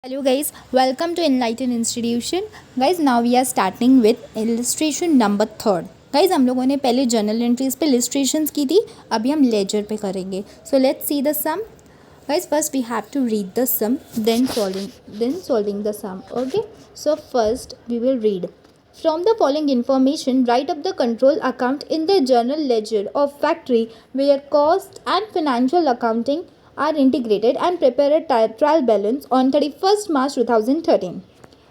Hello guys, welcome to Enlighten Institution. Guys, now we are starting with illustration number 3rd. Guys, हम लोगों ने पहले journal entries पे illustrations की थी, अभी हम लेजर पे करेंगे. So let's see the sum. Guys, first we have to read the sum, then solving the sum. Okay. So first we will read. From the following information, write up the control account in the journal ledger of factory where cost and financial accounting are integrated and prepare a trial balance on 31st March 2013.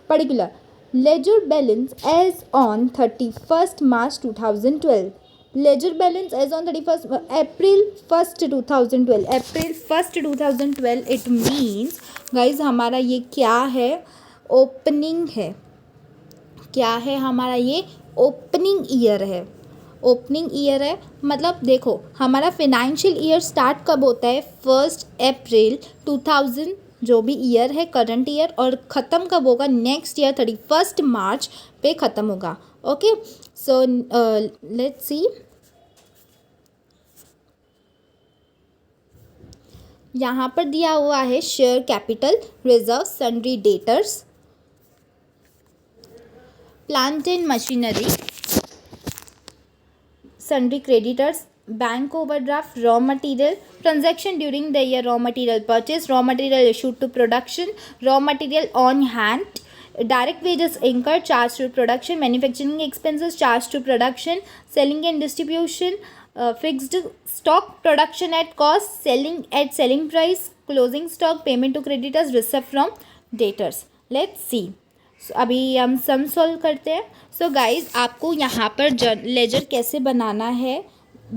Particular ledger balance as on 31st March 2012. Ledger balance as on 31st April 1st 2012. April 1st 2012 it means guys हमारा ये क्या है, opening है. क्या है हमारा ये, opening year है. ओपनिंग ईयर है मतलब देखो हमारा फिनेंशियल ईयर स्टार्ट कब होता है, 1 अप्रैल 2000 जो भी ईयर है करंट ईयर, और ख़त्म कब होगा, नेक्स्ट ईयर 31 मार्च पे ख़त्म होगा. ओके. So let's see. यहाँ पर दिया हुआ है share capital, reserve, sundry debtors, plant and machinery, sundry creditors, bank overdraft, raw material, transaction during the year, raw material purchase, raw material issued to production, raw material on hand, direct wages incurred, charged to production, manufacturing expenses charged to production, selling and distribution, fixed stock, production at cost, selling at selling price, closing stock, payment to creditors, receipt from debtors. Let's see. अभी हम sum solve करते हैं. So guys आपको यहाँ पर laser कैसे बनाना है,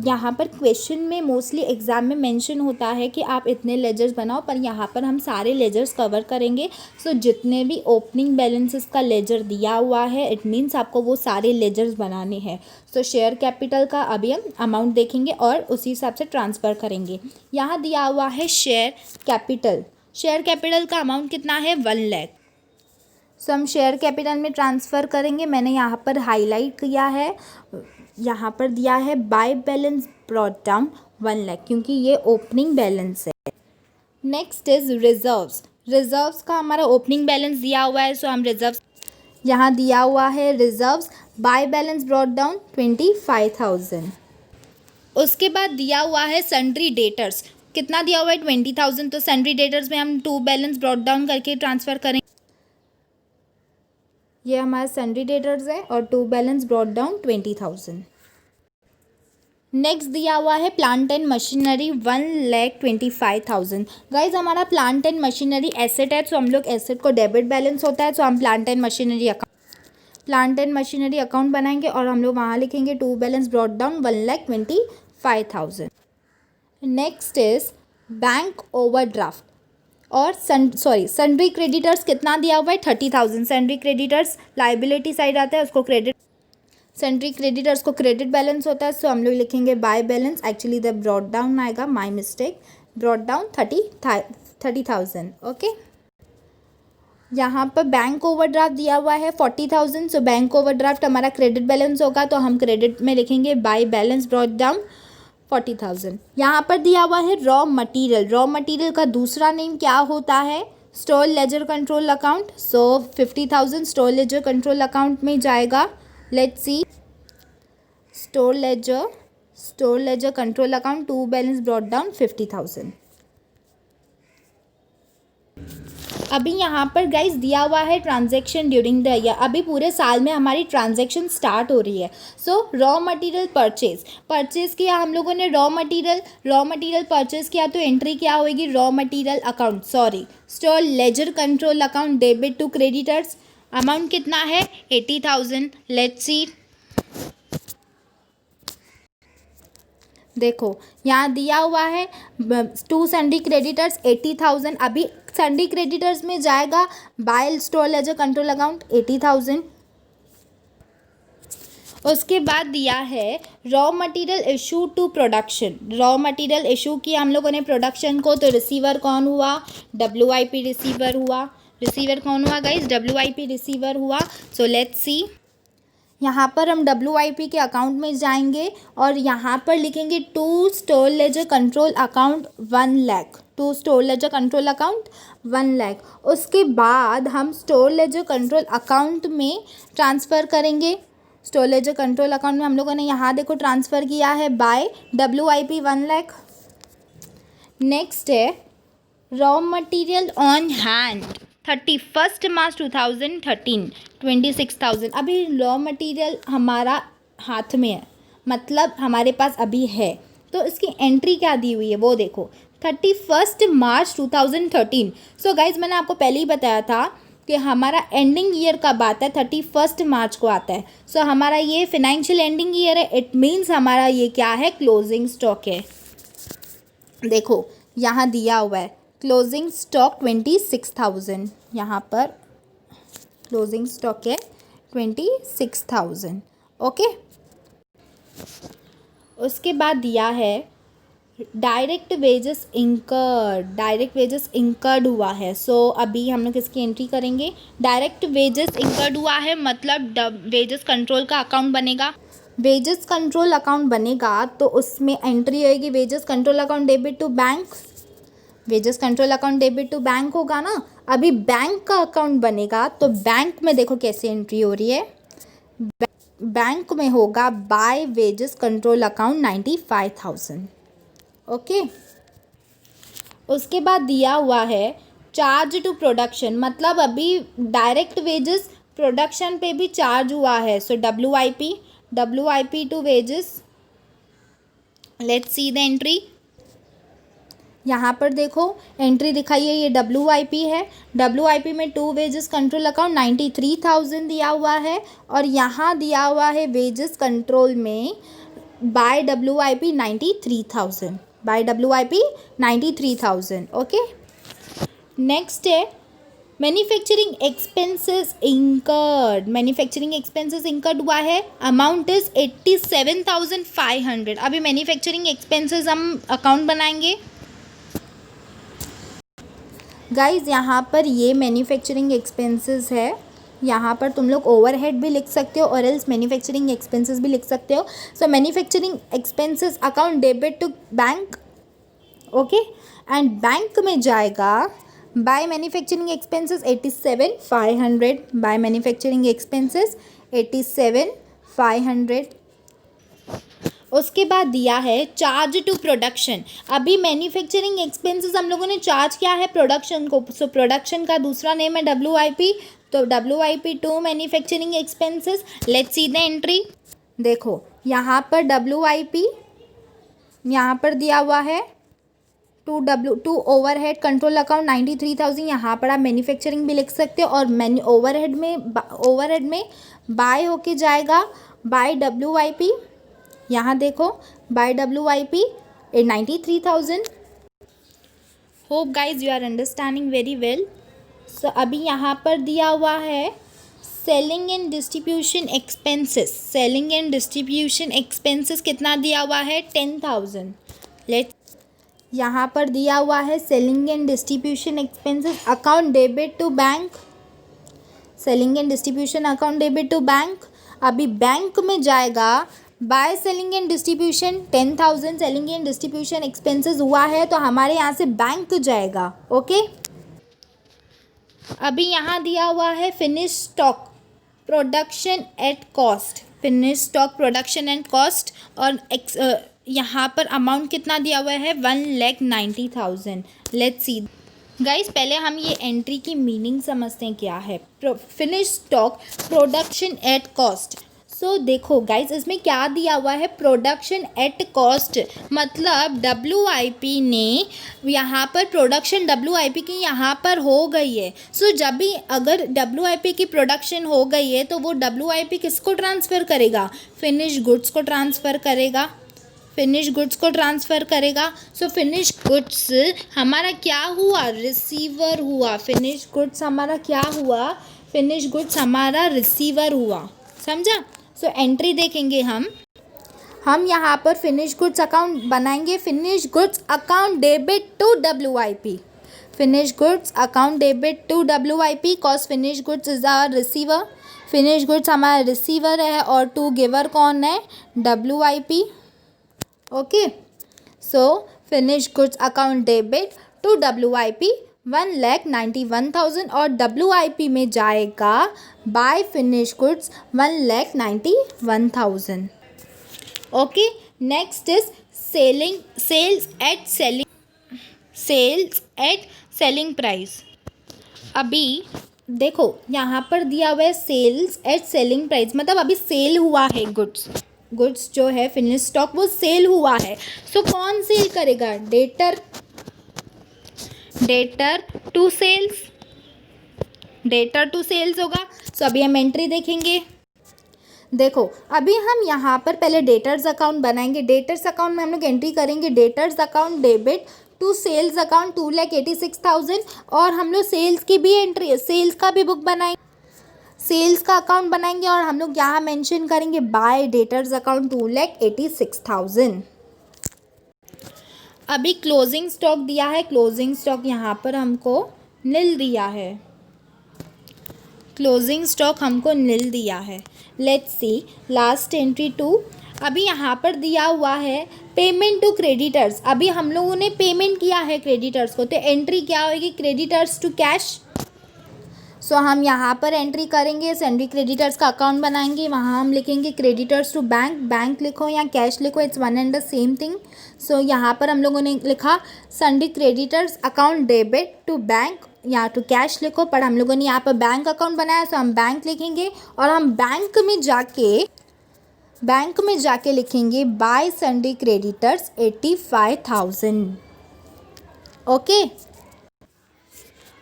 यहाँ पर क्वेश्चन में मोस्टली एग्ज़ाम में मेंशन होता है कि आप इतने लेजर्स बनाओ, पर यहाँ पर हम सारे लेजर्स कवर करेंगे. सो जितने भी ओपनिंग बैलेंसेस का लेजर दिया हुआ है इट मीन्स आपको वो सारे लेजर्स बनाने हैं. सो शेयर कैपिटल का अभी हम अमाउंट देखेंगे और उसी हिसाब से ट्रांसफ़र करेंगे. यहाँ दिया हुआ है शेयर कैपिटल. शेयर कैपिटल का अमाउंट कितना है, 1 लाख. सो हम शेयर कैपिटल में ट्रांसफ़र करेंगे. मैंने यहाँ पर हाईलाइट किया है, यहाँ पर दिया है bye balance brought down 1 lakh, क्योंकि ये ओपनिंग बैलेंस है. Next is reserves. रिजर्व्स का हमारा ओपनिंग बैलेंस दिया हुआ है. सो हम रिजर्व्स, यहाँ दिया हुआ है reserves bye balance brought down 25,000. उसके बाद दिया हुआ है सन्ड्री डेटर्स. कितना दिया हुआ है, 20,000. तो सन्ड्री डेटर्स में हम 2 बैलेंस ब्रॉट डाउन करके ट्रांसफ़र करेंगे. ये हमारा सन्ड्री डेटर्स है और 2 बैलेंस ब्रॉट डाउन 20,000. नेक्स्ट दिया हुआ है प्लांट एंड मशीनरी 1,25,000. गाइज हमारा प्लांट एंड मशीनरी एसेट है, तो हम लोग एसेट को डेबिट बैलेंस होता है, तो हम प्लांट एंड मशीनरी अकाउंट बनाएंगे और हम लोग वहाँ लिखेंगे 2 balance brought down 1,25,000. Next is bank overdraft और सन्ड्री क्रेडिटर्स. कितना दिया हुआ है, 30,000. सन्ड्री क्रेडिटर्स लाइबिलिटी साइड आता है, उसको क्रेडिट, सन्ड्री क्रेडिटर्स को क्रेडिट बैलेंस होता है. सो हम लोग लिखेंगे by balance, actually the brought down आएगा, my mistake, brought down 30,000. Okay. यहाँ पर बैंक ओवरड्राफ्ट दिया हुआ है 40,000. सो बैंक ओवरड्राफ्ट हमारा क्रेडिट बैलेंस होगा, तो हम क्रेडिट में लिखेंगे बाय बैलेंस ब्रॉट डाउन 40,000. यहाँ पर दिया हुआ है रॉ मटेरियल. रॉ मटेरियल का दूसरा नेम क्या होता है, स्टोर लेजर कंट्रोल अकाउंट. सो 50,000 स्टोर लेजर कंट्रोल अकाउंट में जाएगा. Let's see. Store ledger control account 2 balance brought down 50,000. अभी यहाँ पर गाइज दिया हुआ है ट्रांजैक्शन ड्यूरिंग द ईयर. अभी पूरे साल में हमारी ट्रांजैक्शन स्टार्ट हो रही है. सो रॉ मटेरियल परचेज किया हम लोगों ने, रॉ मटेरियल परचेज किया, तो एंट्री क्या होगी, raw material account, store ledger control account, debit to creditors. Amount कितना है, 80,000. Let's see. देखो यहाँ दिया हुआ है 2 सन्ड्री क्रेडिटर्स 80,000. अभी सन्ड्री क्रेडिटर्स में जाएगा by store ledger control account 80,000. उसके बाद दिया है raw material issue to production. Raw material issue किया हम लोगों ने प्रोडक्शन को, तो रिसीवर कौन हुआ, WIP रिसीवर हुआ. रिसीवर कौन हुआ गाइज, WIP रिसीवर हुआ. So let's see. यहाँ पर हम WIP के अकाउंट में जाएंगे और यहाँ पर लिखेंगे 2 store ledger control account 1 lakh. To store ledger control account 1 lakh. उसके बाद हम स्टोर लेजर कंट्रोल अकाउंट में ट्रांसफ़र करेंगे। स्टोर लेजर कंट्रोल अकाउंट में हम लोगों ने यहाँ देखो ट्रांसफ़र किया है बाय WIP 1 लाख। नेक्स्ट है raw material on hand 31 March 2013 26,000। अभी रॉ मटेरियल हमारा हाथ में है, मतलब हमारे पास अभी है, तो इसकी एंट्री क्या दी हुई है वो देखो 31 मार्च 2013। सो गाइज मैंने आपको पहले ही बताया था कि हमारा एंडिंग ईयर कब आता है, 31 मार्च को आता है। सो हमारा ये फिनेंशियल एंडिंग ईयर है, इट मीन्स हमारा ये क्या है, क्लोजिंग स्टॉक है। देखो यहाँ दिया हुआ है क्लोजिंग स्टॉक 26,000, यहाँ पर क्लोजिंग स्टॉक है 26,000। ओके, उसके बाद दिया है direct wages incurred, direct wages incurred हुआ है। सो अभी हम लोग इसकी एंट्री करेंगे। डायरेक्ट वेजेस इंकर्ड हुआ है मतलब वेजेस कंट्रोल का अकाउंट बनेगा। वेजेस कंट्रोल अकाउंट बनेगा तो उसमें एंट्री होएगी wages control account debit to bank. Wages control account debit to bank होगा ना। अभी बैंक का अकाउंट बनेगा तो बैंक में देखो कैसे एंट्री हो रही है, बैंक में होगा by wages control account 95,000। Okay, उसके बाद दिया हुआ है चार्ज टू प्रोडक्शन, मतलब अभी डायरेक्ट वेजेस प्रोडक्शन पे भी चार्ज हुआ है। So WIP to wages. Let's see the entry. यहाँ पर देखो एंट्री दिखाई है, ये WIP है। WIP में टू वेजेस कंट्रोल अकाउंट 93,000 दिया हुआ है और यहाँ दिया हुआ है वेजेस कंट्रोल में by WIP 93,000, by WIP 93,000। Okay, next है manufacturing expenses incurred. Manufacturing expenses incurred हुआ है, अमाउंट इज 87,500। अभी मैन्युफैक्चरिंग एक्सपेंसेस हम अकाउंट बनाएंगे। गाइज यहाँ पर ये मैन्युफैक्चरिंग एक्सपेंसेस है, यहाँ पर तुम लोग ओवरहेड भी लिख सकते हो और एल्स मैन्युफैक्चरिंग एक्सपेंसेस भी लिख सकते हो। So manufacturing expenses account debit to bank. Okay, and bank में जाएगा by manufacturing expenses 87,500, by manufacturing expenses 87,500। उसके बाद दिया है चार्ज टू प्रोडक्शन। अभी मैन्युफैक्चरिंग एक्सपेंसेस हम लोगों ने चार्ज किया है प्रोडक्शन को। सो प्रोडक्शन का दूसरा नेम है WIP, तो WIP to manufacturing expenses. Let's see the entry. देखो यहाँ पर WIP यहाँ पर दिया हुआ है टू ओवरहेड कंट्रोल अकाउंट 93,000। यहाँ पर आप मैन्युफैक्चरिंग भी लिख सकते हो और ओवरहेड में बाय होके जाएगा बाय WIP। यहाँ देखो by WIP 93,000। Hope guys you are understanding very well. So अभी यहाँ पर दिया हुआ है selling and distribution expenses. Selling and distribution expenses कितना दिया हुआ है, 10,000। यहाँ पर दिया हुआ है selling and distribution expenses account debit to bank. Selling and distribution account debit to bank. अभी बैंक में जाएगा by selling and distribution 10,000। Selling and distribution expenses हुआ है तो हमारे यहाँ से बैंक जाएगा। ओके, अभी यहाँ दिया हुआ है finish stock production at cost. Finish stock production and cost और यहाँ पर अमाउंट कितना दिया हुआ है, 1,90,000। लेट्स सी गाइस, पहले हम ये एंट्री की मीनिंग समझते हैं क्या है। Finish stock production at cost. So देखो गाइस, इसमें क्या दिया हुआ है, प्रोडक्शन एट कॉस्ट, मतलब WIP ने यहाँ पर प्रोडक्शन WIP की यहाँ पर हो गई है। सो जब भी अगर WIP की प्रोडक्शन हो गई है तो वो WIP किसको ट्रांसफ़र करेगा, फिनिश गुड्स को ट्रांसफ़र करेगा। फिनिश गुड्स को ट्रांसफ़र करेगा। सो फिनिश गुड्स हमारा क्या हुआ, रिसीवर हुआ। फिनिश गुड्स हमारा क्या हुआ, फिनिश गुड्स हमारा रिसीवर हुआ। समझा। सो एंट्री देखेंगे हम यहाँ पर फिनिश गुड्स अकाउंट बनाएंगे। Finish goods account debit to WIP। Finish goods account debit to WIP cost finish goods is our receiver. Finish goods हमारा रिसीवर है और टू गिवर कौन है, WIP। Okay, so finish goods account debit to WIP 1,91,000 और WIP में जाएगा by finish goods 1,91,000. Okay, next is sales at selling price. अभी देखो यहाँ पर दिया हुआ है सेल्स एट सेलिंग प्राइस, मतलब अभी सेल हुआ है गुड्स जो है फिनिश स्टॉक वो सेल हुआ है. सो कौन सेल करेगा? डेटर टू सेल्स होगा. सो अभी हम एंट्री देखेंगे. देखो अभी हम यहाँ पर पहले डेटर्स अकाउंट बनाएंगे. डेटर्स अकाउंट में हम लोग एंट्री करेंगे debtors account debit to sales account 2,86,000 और हम लोग सेल्स की भी एंट्री, सेल्स का भी बुक बनाएंगे, सेल्स का अकाउंट बनाएंगे और हम लोग यहाँ मेंशन करेंगे बाय डेटर्स अकाउंट 2,86,000. अभी क्लोजिंग स्टॉक दिया है. क्लोजिंग स्टॉक यहाँ पर हमको नील दिया है. क्लोजिंग स्टॉक हमको नील दिया है. Let's see last entry 2. अभी यहाँ पर दिया हुआ है पेमेंट टू क्रेडिटर्स. अभी हम लोगों ने पेमेंट किया है क्रेडिटर्स को, तो एंट्री क्या होगी? Creditors to cash. सो हम यहाँ पर एंट्री करेंगे, सैंडरी क्रेडिटर्स का अकाउंट बनाएंगे, वहाँ हम लिखेंगे क्रेडिटर्स टू बैंक लिखो या कैश लिखो, it's one and the same thing. So यहाँ पर हम लोगों ने लिखा sundry creditors account debit to bank या टू कैश लिखो, पर हम लोगों ने यहाँ पर बैंक अकाउंट बनाया, सो हम बैंक लिखेंगे और हम बैंक में जाके लिखेंगे बाय सैंडरी क्रेडिटर्स 85,000. ओके,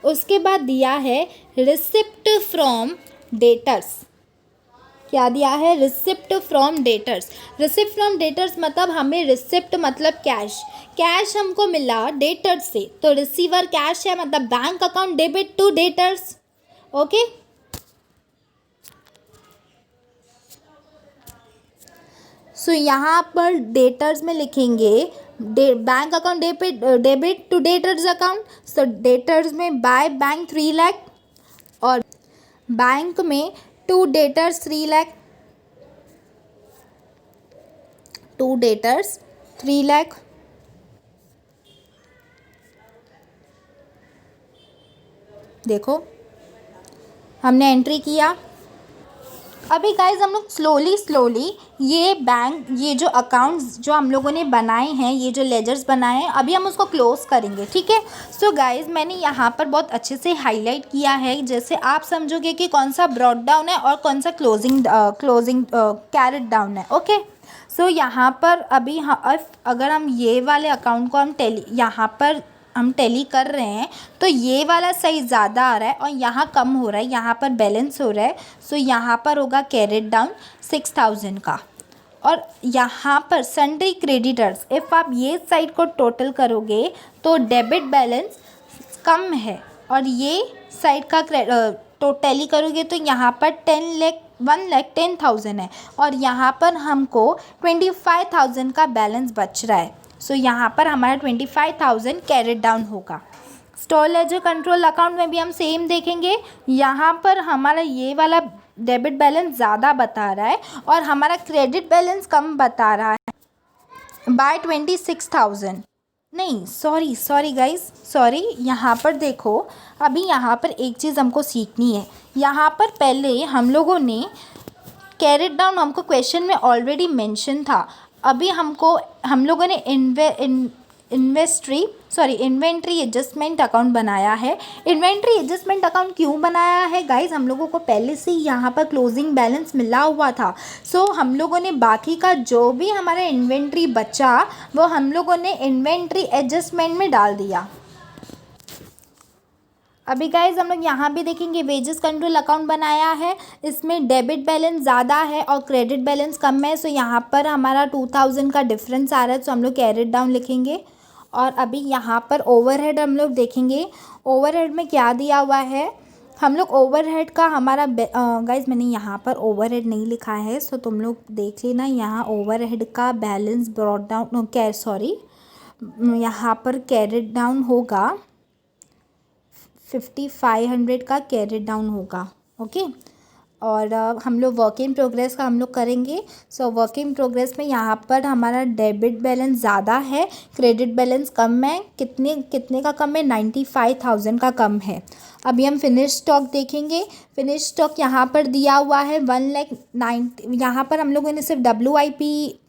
उसके बाद दिया है रिसिप्ट फ्रॉम डेटर्स. क्या दिया है? Receipt from debtors. Receipt from debtors मतलब हमें रिसिप्ट मतलब कैश हमको मिला डेटर्स से, तो रिसीवर कैश है, मतलब bank account debit to debtors. Okay, so यहाँ पर डेटर्स में लिखेंगे bank account debit to debtors account. So debtors में बाय बैंक 3 लाख और बैंक में to debtors 3 lakh, to debtors 3 lakh. देखो हमने एंट्री किया. अभी गाइज हम लोग स्लोली ये जो अकाउंट्स जो हम लोगों ने बनाए हैं, ये जो लेजर्स बनाए हैं, अभी हम उसको क्लोज करेंगे. ठीक है. सो गाइज मैंने यहाँ पर बहुत अच्छे से हाईलाइट किया है, जैसे आप समझोगे कि कौन सा ब्रॉड डाउन है और कौन सा क्लोजिंग कैरेट डाउन है. ओके, सो यहाँ पर अभी अगर हम ये वाले अकाउंट को हम टैली कर रहे हैं तो ये वाला साइज ज़्यादा आ रहा है और यहाँ कम हो रहा है, यहाँ पर बैलेंस हो रहा है. सो यहाँ पर होगा कैरेट डाउन 6,000 का. और यहाँ पर सन्ड्री क्रेडिटर्स, इफ़ आप ये साइड को टोटल करोगे तो डेबिट बैलेंस कम है और ये साइड का टोटली करोगे तो यहाँ पर 1,10,000 है और यहाँ पर हमको 25,000 का बैलेंस बच रहा है. सो यहाँ पर हमारा 25,000 कैरेट डाउन होगा. स्टोर लेजर कंट्रोल अकाउंट में भी हम सेम देखेंगे. यहाँ पर हमारा ये वाला डेबिट बैलेंस ज़्यादा बता रहा है और हमारा क्रेडिट बैलेंस कम बता रहा है बाय 26,000. नहीं, सॉरी गाइज, सॉरी. यहाँ पर देखो, अभी यहाँ पर एक चीज़ हमको सीखनी है. यहाँ पर पहले हम लोगों ने कैरेट डाउन हमको क्वेश्चन में ऑलरेडी मेंशन था. अभी हम लोगों ने इन्वेंट्री एडजस्टमेंट अकाउंट बनाया है. इन्वेंट्री एडजस्टमेंट अकाउंट क्यों बनाया है गाइज? हम लोगों को पहले से ही यहाँ पर क्लोजिंग बैलेंस मिला हुआ था. सो हम लोगों ने बाकी का जो भी हमारा इन्वेंट्री बचा वो हम लोगों ने इन्वेंट्री एडजस्टमेंट में डाल दिया. अभी गाइज हम लोग यहाँ भी देखेंगे वेजेस कंट्रोल अकाउंट बनाया है. इसमें डेबिट बैलेंस ज़्यादा है और क्रेडिट बैलेंस कम है. सो यहाँ पर हमारा 2,000 का डिफरेंस आ रहा है, तो हम लोग कैरेट डाउन लिखेंगे. और अभी यहाँ पर ओवरहेड हम लोग देखेंगे. ओवरहेड में क्या दिया हुआ है? हम लोग ओवरहेड का हमारा गाइज मैंने यहाँ पर ओवरहेड नहीं लिखा है, सो तुम लोग देख लेना. यहाँ ओवरहेड का बैलेंस ब्रॉड डाउन यहाँ पर कैरेट डाउन होगा 5,500 का कैरेट डाउन होगा. ओके, और हम लोग वर्क इन प्रोग्रेस का हम लोग करेंगे। सो वर्क इन प्रोग्रेस में यहाँ पर हमारा डेबिट बैलेंस ज़्यादा है, क्रेडिट बैलेंस कम है। कितने कितने का कम है? 95,000 का कम है। अभी हम फिनिश स्टॉक देखेंगे। फिनिश स्टॉक यहाँ पर दिया हुआ है 1,90,000। यहाँ पर हम लोगों ने सिर्फ WIP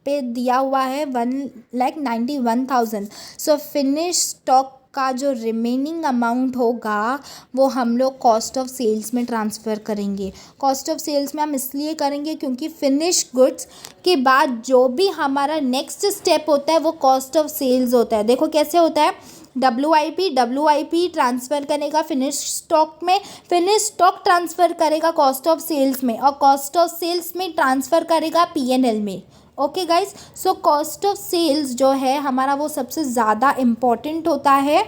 पे दिया हुआ है 1,91,000। सो फिनिश स्टॉक का जो रिमेनिंग अमाउंट होगा वो हम लोग कॉस्ट ऑफ सेल्स में ट्रांसफ़र करेंगे। कॉस्ट ऑफ सेल्स में हम इसलिए करेंगे क्योंकि फिनिश गुड्स के बाद जो भी हमारा नेक्स्ट स्टेप होता है वो कॉस्ट ऑफ सेल्स होता है। देखो कैसे होता है, WIP ट्रांसफ़र करेगा फिनिश स्टॉक में, फिनिश स्टॉक ट्रांसफ़र करेगा कॉस्ट ऑफ सेल्स में, और कॉस्ट ऑफ सेल्स में ट्रांसफ़र करेगा P&L में। Okay guys, so cost of sales जो है हमारा वो सबसे ज़्यादा इम्पॉर्टेंट होता है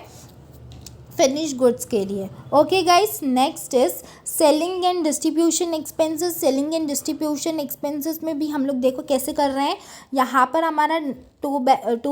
फिनिश गुड्स के लिए। Okay guys, next is selling and distribution expenses. Selling and distribution expenses में भी हम लोग देखो कैसे कर रहे हैं। यहाँ पर हमारा टू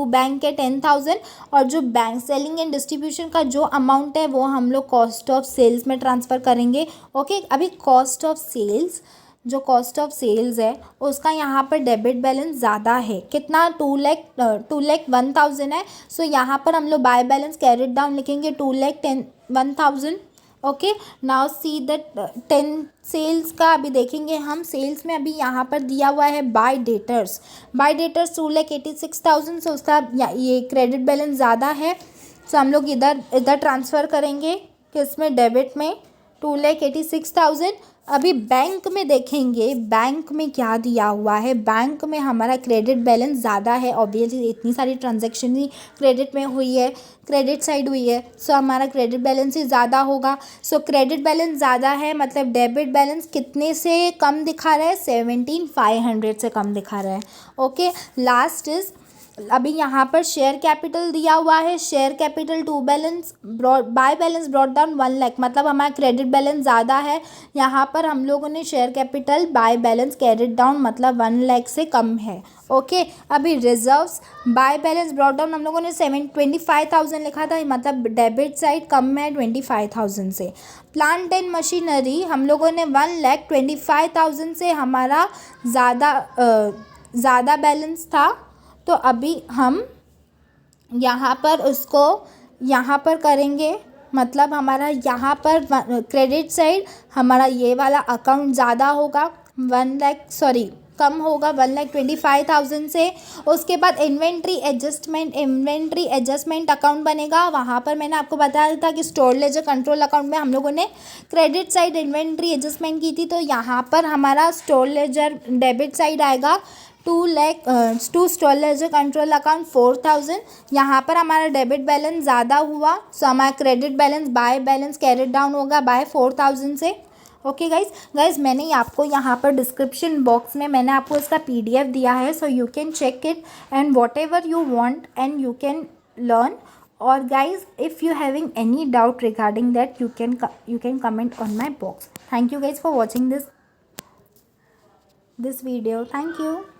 बैंक है 10,000, और जो बैंक सेलिंग एंड डिस्ट्रीब्यूशन का जो अमाउंट है वो हम लोग कॉस्ट ऑफ सेल्स में ट्रांसफ़र करेंगे। ओके, अभी कॉस्ट ऑफ सेल्स, जो कॉस्ट ऑफ सेल्स है उसका यहाँ पर डेबिट बैलेंस ज़्यादा है। कितना? 2,01,000 है। सो यहाँ पर हम लोग बाय बैलेंस कैरिड डाउन लिखेंगे 2,01,000। Okay, now see that 10 sales का अभी देखेंगे हम। सेल्स में अभी यहाँ पर दिया हुआ है बाय डेटर्स 2,86,000। सो उसका ये क्रेडिट बैलेंस ज़्यादा है। सो हम लोग इधर ट्रांसफ़र करेंगे किसमें? डेबिट में 2,86,000। अभी बैंक में देखेंगे, बैंक में क्या दिया हुआ है। बैंक में हमारा क्रेडिट बैलेंस ज़्यादा है। ऑब्वियसली इतनी सारी ट्रांजैक्शन ही क्रेडिट में हुई है, क्रेडिट साइड हुई है, सो हमारा क्रेडिट बैलेंस ही ज़्यादा होगा। सो क्रेडिट बैलेंस ज़्यादा है मतलब डेबिट बैलेंस कितने से कम दिखा रहा है? 17,500 से कम दिखा रहा है। ओके, लास्ट इज अभी यहाँ पर शेयर कैपिटल दिया हुआ है। Share capital to balance by balance brought down 1 lakh, मतलब हमारा क्रेडिट बैलेंस ज़्यादा है। यहाँ पर हम लोगों ने share capital by balance carried down मतलब 1 लाख से कम है। ओके, अभी reserves bye balance brought down हम लोगों ने 25,000 लिखा था, मतलब डेबिट साइड कम है 25,000 से। प्लांट एंड मशीनरी हम लोगों ने 1,25,000 से हमारा ज़्यादा बैलेंस था, तो अभी हम यहाँ पर उसको यहाँ पर करेंगे, मतलब हमारा यहाँ पर क्रेडिट साइड हमारा ये वाला अकाउंट ज़्यादा होगा 1 लाख, सॉरी कम होगा 1,25,000 से। उसके बाद इन्वेंट्री एडजस्टमेंट अकाउंट बनेगा। वहाँ पर मैंने आपको बताया था कि स्टोर लेजर कंट्रोल अकाउंट में हम लोगों ने क्रेडिट साइड इन्वेंट्री एडजस्टमेंट की थी, तो यहाँ पर हमारा स्टोर लेजर डेबिट साइड आएगा 2 lakh to store ledger control account 4,000। यहाँ पर हमारा डेबिट बैलेंस ज़्यादा हुआ, सो हमारा credit balance by balance carried down होगा बाय 4,000 से। ओके गाइज, मैंने आपको यहाँ पर डिस्क्रिप्शन बॉक्स में मैंने आपको इसका PDF दिया है, so you can check it and whatever you want and you can learn. और guys, if you having any doubt regarding that, you can comment on my box. Thank you guys for watching this video. Thank you.